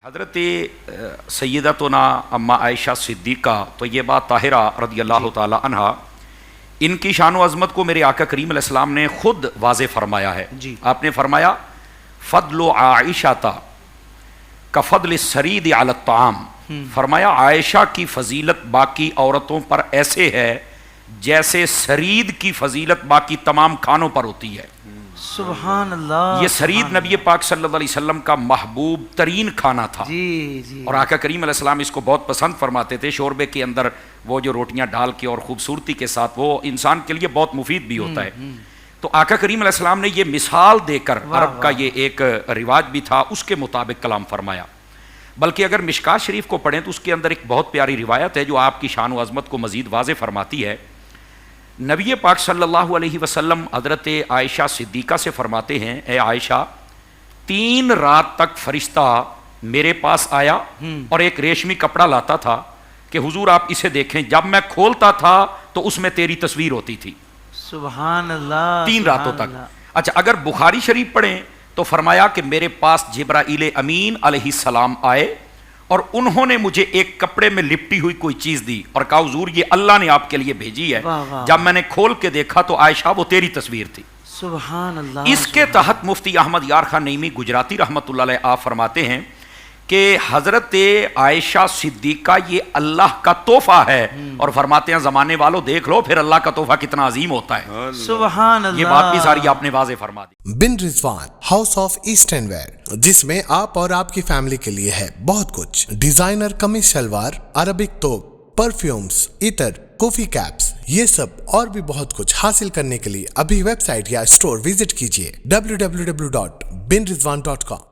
حضرت سیدتنا اما عائشہ صدیقہ طیبہ طاہرہ رضی اللہ تعالی عنہا، ان کی شان و عظمت کو میرے آقا کریم علیہ السلام نے خود واضح فرمایا ہے. آپ نے فرمایا فضل عائشہ کفضل السرید علی الطعام. فرمایا عائشہ کی فضیلت باقی عورتوں پر ایسے ہے جیسے سرید کی فضیلت باقی تمام کھانوں پر ہوتی ہے. سبحان اللہ. یہ سرید نبی پاک صلی اللہ علیہ وسلم کا محبوب ترین کھانا تھا. اور آقا کریم علیہ السلام اس کو بہت پسند فرماتے تھے. شوربے کے اندر وہ جو روٹیاں ڈال کے اور خوبصورتی کے ساتھ، وہ انسان کے لیے بہت مفید بھی ہوتا ہے. تو آقا کریم علیہ السلام نے یہ مثال دے کر، عرب کا یہ ایک رواج بھی تھا، اس کے مطابق کلام فرمایا. بلکہ اگر مشکات شریف کو پڑھیں تو اس کے اندر ایک بہت پیاری روایت ہے جو آپ کی شان و عظمت کو مزید واضح فرماتی ہے. نبی پاک صلی اللہ علیہ وسلم حضرت عائشہ صدیقہ سے فرماتے ہیں، اے عائشہ، 3 رات تک فرشتہ میرے پاس آیا اور ایک ریشمی کپڑا لاتا تھا کہ حضور آپ اسے دیکھیں. جب میں کھولتا تھا تو اس میں تیری تصویر ہوتی تھی. سبحان اللہ. 3 راتوں تک. اچھا، اگر بخاری شریف پڑھیں تو فرمایا کہ میرے پاس جبرائیل امین علیہ السلام آئے اور انہوں نے مجھے ایک کپڑے میں لپٹی ہوئی کوئی چیز دی اور کہا حضور یہ اللہ نے آپ کے لیے بھیجی ہے. جب میں نے کھول کے دیکھا تو عائشہ وہ تیری تصویر تھی. سبحان اللہ. اس کے تحت مفتی احمد یار خان نعیمی گجراتی رحمۃ اللہ علیہ آپ فرماتے ہیں کہ حضرت عائشہ صدیقہ یہ اللہ کا تحفہ ہے، اور فرماتے ہیں زمانے والوں دیکھ لو پھر اللہ کا تحفہ کتنا عظیم ہوتا ہے. سبحان اللہ. یہ بات بھی ساری آپ نے واضح فرما دی. بن رضوان ہاؤس آف ایسٹرن ویئر، جس میں آپ اور آپ کی فیملی کے لیے ہے بہت کچھ. ڈیزائنر قمیص شلوار، عربک توپ، پرفیومز، عطر، کافی کیپس، یہ سب اور بھی بہت کچھ حاصل کرنے کے لیے ابھی ویب سائٹ یا اسٹور وزٹ کیجیے www.binrizwan.com.